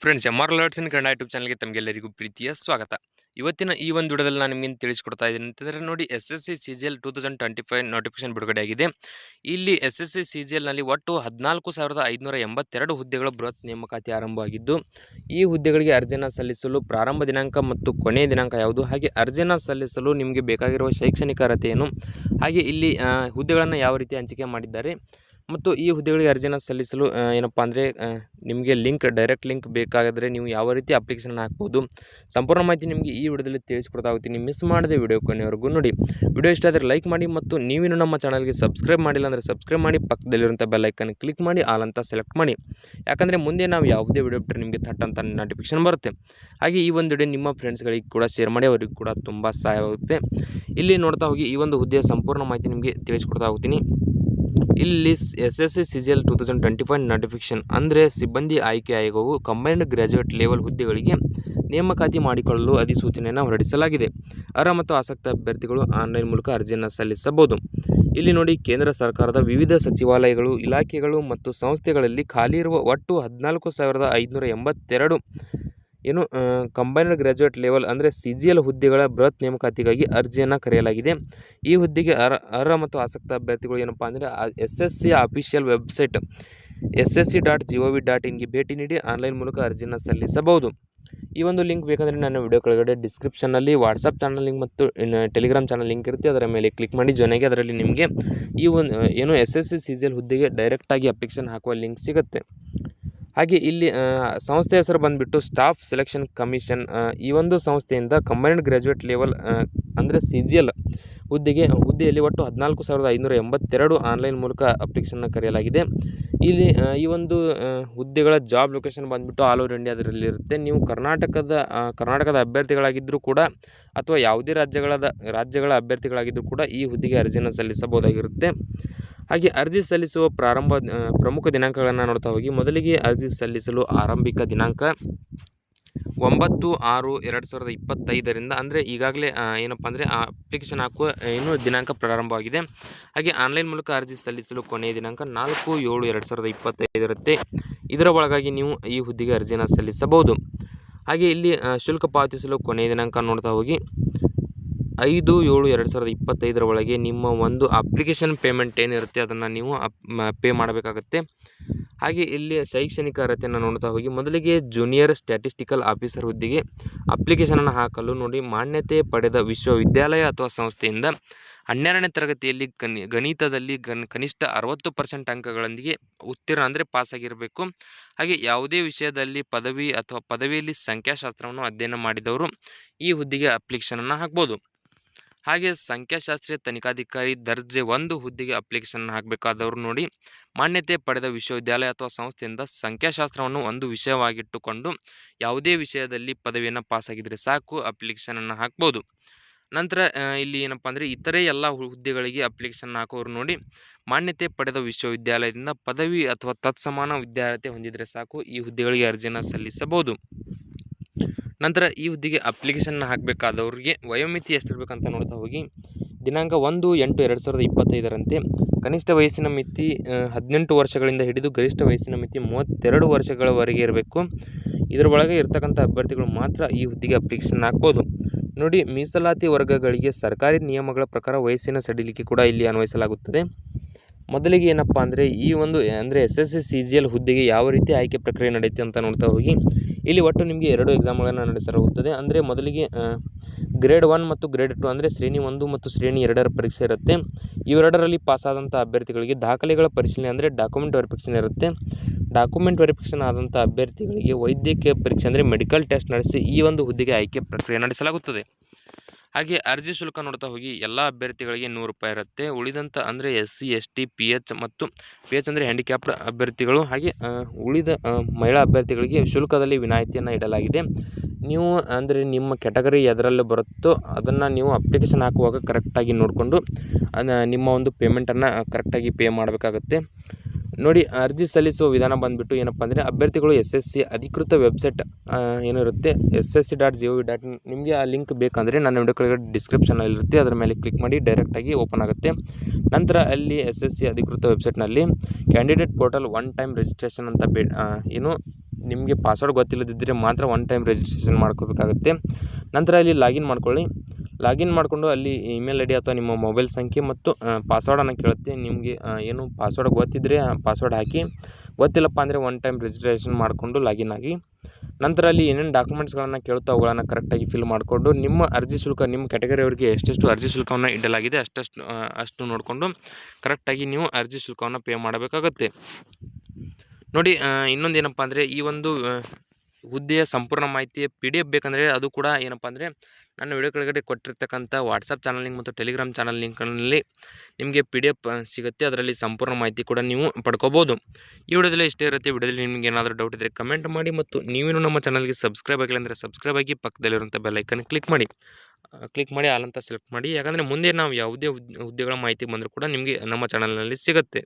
Friends, M R alerts ಇನ್ Kannada YouTube ಚಾನಲ್ಗೆ ತಮಗೆಲ್ಲರಿಗೂ ಪ್ರೀತಿಯ ಸ್ವಾಗತ. ಇವತ್ತಿನ ಈ ಒಂದು ವಿಡಿಯೋದಲ್ಲಿ ನಾನು ನಿಮಗೆ ತಿಳಿಸ್ಕೊಡ್ತಾ ಇದ್ದೀನಿ ಅಂತಂದರೆ ನೋಡಿ, SSC CGL 2025 ನೋಟಿಫಿಕೇಶನ್ ಬಿಡುಗಡೆ ಆಗಿದೆ. ಇಲ್ಲಿ SSC CGLನಲ್ಲಿ ಒಟ್ಟು 14,582 ಹುದ್ದೆಗಳ ಬೃಹತ್ ನೇಮಕಾತಿ ಆರಂಭವಾಗಿದ್ದು, ಈ ಹುದ್ದೆಗಳಿಗೆ ಅರ್ಜಿಯನ್ನು ಸಲ್ಲಿಸಲು ಪ್ರಾರಂಭ ದಿನಾಂಕ ಮತ್ತು ಕೊನೆಯ ದಿನಾಂಕ ಯಾವುದು, ಹಾಗೆ ಅರ್ಜಿಯನ್ನು ಸಲ್ಲಿಸಲು ನಿಮಗೆ ಬೇಕಾಗಿರುವ ಶೈಕ್ಷಣಿಕ ಅರ್ಹತೆ ಏನು, ಹಾಗೆ ಇಲ್ಲಿ ಹುದ್ದೆಗಳನ್ನು ಯಾವ ರೀತಿ ಹಂಚಿಕೆ ಮಾಡಿದ್ದಾರೆ ಮತ್ತು ಈ ಹುದ್ದೆಗಳಿಗೆ ಅರ್ಜಿಯನ್ನು ಸಲ್ಲಿಸಲು ಏನಪ್ಪ ಅಂದರೆ ನಿಮಗೆ ಡೈರೆಕ್ಟ್ ಲಿಂಕ್ ಬೇಕಾದರೆ ನೀವು ಯಾವ ರೀತಿ ಅಪ್ಲಿಕೇಶನ್ ಹಾಕ್ಬೋದು, ಸಂಪೂರ್ಣ ಮಾಹಿತಿ ನಿಮಗೆ ಈ ವಿಡಿಯೋದಲ್ಲಿ ತಿಳಿಸ್ಕೊಡ್ತಾ ಹೋಗ್ತೀನಿ. ಮಿಸ್ ಮಾಡದೆ ವಿಡಿಯೋ ಕೊನೆವರೆಗೂ ನೋಡಿ. ವಿಡಿಯೋ ಇಷ್ಟ ಆದರೆ ಲೈಕ್ ಮಾಡಿ ಮತ್ತು ನೀವಿನ್ನು ನಮ್ಮ ಚಾನಲ್ಗೆ ಸಬ್ಸ್ಕ್ರೈಬ್ ಮಾಡಿಲ್ಲ ಅಂದರೆ ಸಬ್ಸ್ಕ್ರೈಬ್ ಮಾಡಿ, ಪಕ್ಕದಲ್ಲಿರುವಂಥ ಬೆಲ್ ಐಕನ್ ಕ್ಲಿಕ್ ಮಾಡಿ ಆಲ್ ಅಂತ ಸೆಲೆಕ್ಟ್ ಮಾಡಿ. ಯಾಕಂದರೆ ಮುಂದೆ ನಾವು ಯಾವುದೇ ವಿಡಿಯೋ ಬಿಟ್ಟರೆ ನಿಮಗೆ ಥಟ್ ಅಂತ ನೋಟಿಫಿಕೇಶನ್ ಬರುತ್ತೆ. ಹಾಗೆ ಈ ಒಂದು ವಿಡಿಯೋ ನಿಮ್ಮ ಫ್ರೆಂಡ್ಸ್ಗಳಿಗೆ ಕೂಡ ಶೇರ್ ಮಾಡಿ, ಅವರಿಗೆ ಕೂಡ ತುಂಬ ಸಹಾಯವಾಗುತ್ತೆ. ಇಲ್ಲಿ ನೋಡ್ತಾ ಹೋಗಿ ಈ ಒಂದು ಹುದ್ದೆಯ ಸಂಪೂರ್ಣ ಮಾಹಿತಿ ನಿಮಗೆ ತಿಳಿಸ್ಕೊಡ್ತಾ ಹೋಗ್ತೀನಿ. ಇಲ್ಲಿ SSC CGL 2025 ನೋಟಿಫಿಕೇಶನ್ ಅಂದರೆ ಸಿಬ್ಬಂದಿ ಆಯ್ಕೆ ಆಯೋಗವು ಕಂಬೈನ್ಡ್ ಗ್ರ್ಯಾಜುಯೇಟ್ ಲೆವೆಲ್ ಹುದ್ದೆಗಳಿಗೆ ನೇಮಕಾತಿ ಮಾಡಿಕೊಳ್ಳಲು ಅಧಿಸೂಚನೆಯನ್ನು ಹೊರಡಿಸಲಾಗಿದೆ. ಅರ್ಹ ಮತ್ತು ಆಸಕ್ತ ಅಭ್ಯರ್ಥಿಗಳು ಆನ್ಲೈನ್ ಮೂಲಕ ಅರ್ಜಿಯನ್ನು ಸಲ್ಲಿಸಬಹುದು. ಇಲ್ಲಿ ನೋಡಿ, ಕೇಂದ್ರ ಸರ್ಕಾರದ ವಿವಿಧ ಸಚಿವಾಲಯಗಳು, ಇಲಾಖೆಗಳು ಮತ್ತು ಸಂಸ್ಥೆಗಳಲ್ಲಿ ಖಾಲಿ ಇರುವ ಒಟ್ಟು 14,582 ಕಂಬೈನ್ಡ್ ಗ್ರ್ಯಾಜುಯೇಟ್ ಲೆವೆಲ್ ಅಂದರೆ CGL ಹುದ್ದೆಗಳ ಬೃಹತ್ ನೇಮಕಾತಿಗಾಗಿ ಅರ್ಜಿಯನ್ನು ಕರೆಯಲಾಗಿದೆ. ಈ ಹುದ್ದೆಗೆ ಅರ್ಹ ಮತ್ತು ಆಸಕ್ತ ಅಭ್ಯರ್ಥಿಗಳು ಏನಪ್ಪ ಅಂದರೆ SSC ಅಫಿಷಿಯಲ್ ವೆಬ್ಸೈಟ್ ssc.gov.inಗೆ ಭೇಟಿ ನೀಡಿ ಆನ್ಲೈನ್ ಮೂಲಕ ಅರ್ಜಿಯನ್ನು ಸಲ್ಲಿಸಬಹುದು. ಈ ಒಂದು ಲಿಂಕ್ ಬೇಕಂದರೆ ನನ್ನ ವಿಡಿಯೋ ಕೆಳಗಡೆ ಡಿಸ್ಕ್ರಿಪ್ಷನ್ನಲ್ಲಿ ವಾಟ್ಸಪ್ ಚಾನಲ್ ಲಿಂಕ್ ಮತ್ತು ಟೆಲಿಗ್ರಾಮ್ ಚಾನಲ್ ಲಿಂಕ್ ಇರುತ್ತೆ, ಅದರ ಮೇಲೆ ಕ್ಲಿಕ್ ಮಾಡಿ ಜಾಯ್ನ್ ಆಗಿ. ಅದರಲ್ಲಿ ನಿಮಗೆ ಈ ಒಂದು SSC CGL ಹುದ್ದೆಗೆ ಡೈರೆಕ್ಟಾಗಿ ಅಪ್ಲಿಕೇಶನ್ ಹಾಕುವ ಲಿಂಕ್ ಸಿಗುತ್ತೆ. ಹಾಗೆ ಇಲ್ಲಿ ಸಂಸ್ಥೆ ಹೆಸರು ಬಂದುಬಿಟ್ಟು ಸ್ಟಾಫ್ ಸೆಲೆಕ್ಷನ್ ಕಮಿಷನ್. ಈ ಒಂದು ಸಂಸ್ಥೆಯಿಂದ ಕಂಬೈನ್ಡ್ ಗ್ರ್ಯಾಜುಯೇಟ್ ಲೆವೆಲ್ ಅಂದರೆ CGL ಹುದ್ದೆಯಲ್ಲಿ ಒಟ್ಟು 14,582 ಆನ್ಲೈನ್ ಮೂಲಕ ಅಪ್ಲಿಕೇಶನ್ನ ಕರೆಯಲಾಗಿದೆ. ಇಲ್ಲಿ ಈ ಒಂದು ಹುದ್ದೆಗಳ ಜಾಬ್ ಲೊಕೇಶನ್ ಬಂದುಬಿಟ್ಟು ಆಲ್ ಓವರ್ ಇಂಡಿಯಾದರಲ್ಲಿ ಇರುತ್ತೆ. ನೀವು ಕರ್ನಾಟಕದ ಅಭ್ಯರ್ಥಿಗಳಾಗಿದ್ದರೂ ಕೂಡ ಅಥವಾ ಯಾವುದೇ ರಾಜ್ಯಗಳ ಅಭ್ಯರ್ಥಿಗಳಾಗಿದ್ದರೂ ಕೂಡ ಈ ಹುದ್ದೆಗೆ ಅರ್ಜಿಯನ್ನು ಸಲ್ಲಿಸಬಹುದಾಗಿರುತ್ತೆ. ಹಾಗೆ ಅರ್ಜಿ ಸಲ್ಲಿಸುವ ಪ್ರಮುಖ ದಿನಾಂಕಗಳನ್ನು ನೋಡ್ತಾ ಹೋಗಿ. ಮೊದಲಿಗೆ ಅರ್ಜಿ ಸಲ್ಲಿಸಲು ಆರಂಭಿಕ ದಿನಾಂಕ 9/6/2025 ಅಂದರೆ ಈಗಾಗಲೇ ಏನಪ್ಪ ಅಂದರೆ ಅಪ್ಲಿಕೇಶನ್ ಹಾಕುವ ದಿನಾಂಕ ಪ್ರಾರಂಭವಾಗಿದೆ. ಹಾಗೆ ಆನ್ಲೈನ್ ಮೂಲಕ ಅರ್ಜಿ ಸಲ್ಲಿಸಲು ಕೊನೆಯ ದಿನಾಂಕ 4/7/2025 ಇರುತ್ತೆ. ಇದರ ಒಳಗಾಗಿ ನೀವು ಈ ಹುದ್ದೆಗೆ ಅರ್ಜಿಯನ್ನು ಸಲ್ಲಿಸಬಹುದು. ಹಾಗೆ ಇಲ್ಲಿ ಶುಲ್ಕ ಪಾವತಿಸಲು ಕೊನೆಯ ದಿನಾಂಕ ನೋಡ್ತಾ ಹೋಗಿ 5/7/2025 ಒಳಗೆ ನಿಮ್ಮ ಒಂದು ಅಪ್ಲಿಕೇಶನ್ ಪೇಮೆಂಟ್ ಏನಿರುತ್ತೆ ಅದನ್ನು ನೀವು ಪೇ ಮಾಡಬೇಕಾಗುತ್ತೆ. ಹಾಗೆ ಇಲ್ಲಿ ಶೈಕ್ಷಣಿಕ ಅರ್ಹತೆಯನ್ನು ನೋಡ್ತಾ ಹೋಗಿ. ಮೊದಲಿಗೆ ಜೂನಿಯರ್ ಸ್ಟ್ಯಾಟಿಸ್ಟಿಕಲ್ ಆಫೀಸರ್ ಹುದ್ದೆಗೆ ಅಪ್ಲಿಕೇಶನನ್ನು ಹಾಕಲು ನೋಡಿ, ಮಾನ್ಯತೆ ಪಡೆದ ವಿಶ್ವವಿದ್ಯಾಲಯ ಅಥವಾ ಸಂಸ್ಥೆಯಿಂದ 12ನೇ ತರಗತಿಯಲ್ಲಿ ಗಣಿತದಲ್ಲಿ ಕನಿಷ್ಠ 60% ಅಂಕಗಳೊಂದಿಗೆ ಉತ್ತೀರ್ಣ ಅಂದರೆ ಪಾಸಾಗಿರಬೇಕು. ಹಾಗೆ ಯಾವುದೇ ವಿಷಯದಲ್ಲಿ ಪದವಿ ಅಥವಾ ಪದವಿಯಲ್ಲಿ ಸಂಖ್ಯಾಶಾಸ್ತ್ರವನ್ನು ಅಧ್ಯಯನ ಮಾಡಿದವರು ಈ ಹುದ್ದೆಗೆ ಅಪ್ಲಿಕೇಶನನ್ನು ಹಾಕ್ಬೋದು. ಹಾಗೆ ಸಂಖ್ಯಾಶಾಸ್ತ್ರೀಯ ತನಿಖಾಧಿಕಾರಿ ದರ್ಜೆ 1 ಹುದ್ದೆಗೆ ಅಪ್ಲಿಕೇಶನ್ ಹಾಕಬೇಕಾದವರು ನೋಡಿ, ಮಾನ್ಯತೆ ಪಡೆದ ವಿಶ್ವವಿದ್ಯಾಲಯ ಅಥವಾ ಸಂಸ್ಥೆಯಿಂದ ಸಂಖ್ಯಾಶಾಸ್ತ್ರವನ್ನು ಒಂದು ವಿಷಯವಾಗಿಟ್ಟುಕೊಂಡು ಯಾವುದೇ ವಿಷಯದಲ್ಲಿ ಪದವಿಯನ್ನು ಪಾಸಾಗಿದ್ದರೆ ಸಾಕು, ಅಪ್ಲಿಕೇಶನನ್ನು ಹಾಕ್ಬೋದು. ನಂತರ ಇಲ್ಲಿ ಏನಪ್ಪ ಅಂದರೆ ಇತರೆ ಎಲ್ಲ ಹುದ್ದೆಗಳಿಗೆ ಅಪ್ಲಿಕೇಶನ್ ಹಾಕೋರು ನೋಡಿ, ಮಾನ್ಯತೆ ಪಡೆದ ವಿಶ್ವವಿದ್ಯಾಲಯದಿಂದ ಪದವಿ ಅಥವಾ ತತ್ಸಮಾನ ವಿದ್ಯಾರ್ಹತೆ ಹೊಂದಿದರೆ ಸಾಕು, ಈ ಹುದ್ದೆಗಳಿಗೆ ಅರ್ಜಿಯನ್ನು ಸಲ್ಲಿಸಬಹುದು. ನಂತರ ಈ ಹುದ್ದೆಗೆ ಅಪ್ಲಿಕೇಶನ್ ಹಾಕಬೇಕಾದವ್ರಿಗೆ ವಯೋಮಿತಿ ಎಷ್ಟಿರಬೇಕಂತ ನೋಡ್ತಾ ಹೋಗಿ. ದಿನಾಂಕ 1/8/2025 ಕನಿಷ್ಠ ವಯಸ್ಸಿನ ಮಿತಿ 18 ವರ್ಷಗಳಿಂದ ಹಿಡಿದು ಗರಿಷ್ಠ ವಯಸ್ಸಿನ ಮಿತಿ 32 ವರ್ಷಗಳವರೆಗೆ ಇರಬೇಕು. ಇದರ ಒಳಗೆ ಇರ್ತಕ್ಕಂಥ ಅಭ್ಯರ್ಥಿಗಳು ಮಾತ್ರ ಈ ಹುದ್ದೆಗೆ ಅಪ್ಲಿಕೇಶನ್ ಹಾಕ್ಬೋದು. ನೋಡಿ, ಮೀಸಲಾತಿ ವರ್ಗಗಳಿಗೆ ಸರ್ಕಾರಿ ನಿಯಮಗಳ ಪ್ರಕಾರ ವಯಸ್ಸಿನ ಸಡಿಲಿಕೆ ಕೂಡ ಇಲ್ಲಿ ಅನ್ವಯಿಸಲಾಗುತ್ತದೆ. ಮೊದಲಿಗೆ ಏನಪ್ಪ ಅಂದರೆ ಈ ಒಂದು SSC CGL ಹುದ್ದೆಗೆ ಯಾವ ರೀತಿ ಆಯ್ಕೆ ಪ್ರಕ್ರಿಯೆ ನಡೆಯುತ್ತೆ ಅಂತ ನೋಡ್ತಾ ಹೋಗಿ. ಇಲ್ಲಿ ಒಟ್ಟು ನಿಮಗೆ 2 ಎಕ್ಸಾಮ್ಗಳನ್ನು ನಡೆಸಲಾಗುತ್ತದೆ. ಅಂದರೆ ಮೊದಲಿಗೆ ಗ್ರೇಡ್ 1 ಮತ್ತು ಗ್ರೇಡ್ 2 ಅಂದರೆ ಶ್ರೇಣಿ 1 ಮತ್ತು ಶ್ರೇಣಿ 2ರ ಪರೀಕ್ಷೆ ಇರುತ್ತೆ. ಇವೆರಡರಲ್ಲಿ ಪಾಸಾದಂಥ ಅಭ್ಯರ್ಥಿಗಳಿಗೆ ದಾಖಲೆಗಳ ಪರಿಶೀಲನೆ ಅಂದರೆ ಡಾಕ್ಯುಮೆಂಟ್ ವೆರಿಫಿಕೇಷನ್ ಇರುತ್ತೆ. ಡಾಕ್ಯುಮೆಂಟ್ ವೆರಿಫಿಕೇಷನ್ ಆದಂಥ ಅಭ್ಯರ್ಥಿಗಳಿಗೆ ವೈದ್ಯಕೀಯ ಪರೀಕ್ಷೆ ಅಂದರೆ ಮೆಡಿಕಲ್ ಟೆಸ್ಟ್ ನಡೆಸಿ ಈ ಒಂದು ಹುದ್ದೆಗೆ ಆಯ್ಕೆ ಪ್ರಕ್ರಿಯೆ ನಡೆಸಲಾಗುತ್ತದೆ. ಹಾಗೆ ಅರ್ಜಿ ಶುಲ್ಕ ನೋಡ್ತಾ ಹೋಗಿ. ಎಲ್ಲ ಅಭ್ಯರ್ಥಿಗಳಿಗೆ 100 ರೂಪಾಯಿ ಇರುತ್ತೆ. ಉಳಿದಂಥ ಅಂದರೆ SC ST PH ಮತ್ತು PH ಅಂದರೆ ಹ್ಯಾಂಡಿಕ್ಯಾಪ್ಡ್ ಅಭ್ಯರ್ಥಿಗಳು ಹಾಗೆ ಉಳಿದ ಮಹಿಳಾ ಅಭ್ಯರ್ಥಿಗಳಿಗೆ ಶುಲ್ಕದಲ್ಲಿ ವಿನಾಯಿತಿಯನ್ನು ಇಡಲಾಗಿದೆ. ನೀವು ಅಂದರೆ ನಿಮ್ಮ ಕ್ಯಾಟಗರಿ ಎದರಲ್ಲಿ ಬರುತ್ತೋ ಅದನ್ನು ನೀವು ಅಪ್ಲಿಕೇಶನ್ ಹಾಕುವಾಗ ಕರೆಕ್ಟಾಗಿ ನೋಡಿಕೊಂಡು ನಿಮ್ಮ ಒಂದು ಪೇಮೆಂಟನ್ನು ಕರೆಕ್ಟಾಗಿ ಪೇ ಮಾಡಬೇಕಾಗುತ್ತೆ. ನೋಡಿ, ಅರ್ಜಿ ಸಲ್ಲಿಸುವ ವಿಧಾನ ಬಂದುಬಿಟ್ಟು ಏನಪ್ಪ ಅಂದರೆ ಅಭ್ಯರ್ಥಿಗಳು SSC ಅಧಿಕೃತ ವೆಬ್ಸೈಟ್ ಏನಿರುತ್ತೆ ssc.gov.in, ನಿಮಗೆ ಆ ಲಿಂಕ್ ಬೇಕಂದರೆ ನನ್ನ ವಿಡಿಯೋ ಕೆಳಗಡೆ ಡಿಸ್ಕ್ರಿಪ್ಷನಲ್ಲಿರುತ್ತೆ, ಅದರ ಮೇಲೆ ಕ್ಲಿಕ್ ಮಾಡಿ ಡೈರೆಕ್ಟಾಗಿ ಓಪನ್ ಆಗುತ್ತೆ. ನಂತರ ಅಲ್ಲಿ SSC ಅಧಿಕೃತ ವೆಬ್ಸೈಟ್ನಲ್ಲಿ ಕ್ಯಾಂಡಿಡೇಟ್ ಪೋರ್ಟಲ್ 1 ಟೈಮ್ ರಿಜಿಸ್ಟ್ರೇಷನ್ ಅಂತ ನಿಮಗೆ ಪಾಸ್ವರ್ಡ್ ಗೊತ್ತಿಲ್ಲದಿದ್ದರೆ ಮಾತ್ರ ಒನ್ ಟೈಮ್ ರಿಜಿಸ್ಟ್ರೇಷನ್ ಮಾಡ್ಕೋಬೇಕಾಗುತ್ತೆ. ನಂತರ ಇಲ್ಲಿ ಲಾಗಿನ್ ಮಾಡ್ಕೊಳ್ಳಿ. ಲಾಗಿನ್ ಮಾಡಿಕೊಂಡು ಅಲ್ಲಿ ಇಮೇಲ್ ಐ ಡಿ ಅಥವಾ ನಿಮ್ಮ ಮೊಬೈಲ್ ಸಂಖ್ಯೆ ಮತ್ತು ಪಾಸ್ವರ್ಡನ್ನು ಕೇಳುತ್ತೆ. ನಿಮಗೆ ಏನು ಪಾಸ್ವರ್ಡ್ ಗೊತ್ತಿದ್ದರೆ ಪಾಸ್ವರ್ಡ್ ಹಾಕಿ, ಗೊತ್ತಿಲ್ಲಪ್ಪ ಅಂದರೆ ಒನ್ ಟೈಮ್ ರಿಜಿಸ್ಟ್ರೇಷನ್ ಮಾಡಿಕೊಂಡು ಲಾಗಿನ್ ಆಗಿ. ನಂತರ ಅಲ್ಲಿ ಏನೇನು ಡಾಕ್ಯುಮೆಂಟ್ಸ್ಗಳನ್ನು ಕೇಳುತ್ತೋ ಅವುಗಳನ್ನು ಕರೆಕ್ಟಾಗಿ ಫಿಲ್ ಮಾಡಿಕೊಂಡು ನಿಮ್ಮ ಅರ್ಜಿ ಶುಲ್ಕ ನಿಮ್ಮ ಕ್ಯಾಟಗರಿಯವರಿಗೆ ಎಷ್ಟೆಷ್ಟು ಅರ್ಜಿ ಶುಲ್ಕವನ್ನು ಇಡಲಾಗಿದೆ ಅಷ್ಟು ನೋಡಿಕೊಂಡು ಕರೆಕ್ಟಾಗಿ ನೀವು ಅರ್ಜಿ ಶುಲ್ಕವನ್ನು ಪೇ ಮಾಡಬೇಕಾಗುತ್ತೆ. ನೋಡಿ, ಇನ್ನೊಂದು ಏನಪ್ಪ ಅಂದರೆ ಈ ಒಂದು ಹುದ್ದೆಯ ಸಂಪೂರ್ಣ ಮಾಹಿತಿಯ PDF ಬೇಕಂದರೆ ಅದು ಕೂಡ ಏನಪ್ಪ ಅಂದರೆ ನನ್ನ ವಿಡಿಯೋ ಕೆಳಗಡೆ ಕೊಟ್ಟಿರ್ತಕ್ಕಂಥ ವಾಟ್ಸಪ್ ಚಾನಲ್ ಲಿಂಕ್ ಮತ್ತು ಟೆಲಿಗ್ರಾಮ್ ಚಾನಲ್ ಲಿಂಕ್ನಲ್ಲಿ ನಿಮಗೆ PDF ಸಿಗುತ್ತೆ. ಅದರಲ್ಲಿ ಸಂಪೂರ್ಣ ಮಾಹಿತಿ ಕೂಡ ನೀವು ಪಡ್ಕೋಬೋದು. ಈ ವಿಡಿಯೋದಲ್ಲಿ ಇಷ್ಟೇ ಇರುತ್ತೆ. ವಿಡಿಯೋದಲ್ಲಿ ನಿಮಗೆ ಏನಾದರೂ ಡೌಟ್ ಇದ್ದರೆ ಕಮೆಂಟ್ ಮಾಡಿ ಮತ್ತು ನೀವೇನು ನಮ್ಮ ಚಾನಲ್ಗೆ ಸಬ್ಸ್ಕ್ರೈಬ್ ಆಗಿಲ್ಲ ಅಂದರೆ ಸಬ್ಸ್ಕ್ರೈಬ್ ಆಗಿ ಪಕ್ಕದಲ್ಲಿರುವಂಥ ಬೆಲ್ ಐಕನ್ ಕ್ಲಿಕ್ ಮಾಡಿ ಆಲ್ ಅಂತ ಸೆಲೆಕ್ಟ್ ಮಾಡಿ. ಯಾಕಂದರೆ ಮುಂದೆ ನಾವು ಯಾವುದೇ ಹುದ್ದೆಗಳ ಮಾಹಿತಿ ಬಂದರೂ ಕೂಡ ನಿಮಗೆ ನಮ್ಮ ಚಾನಲ್ನಲ್ಲಿ ಸಿಗುತ್ತೆ.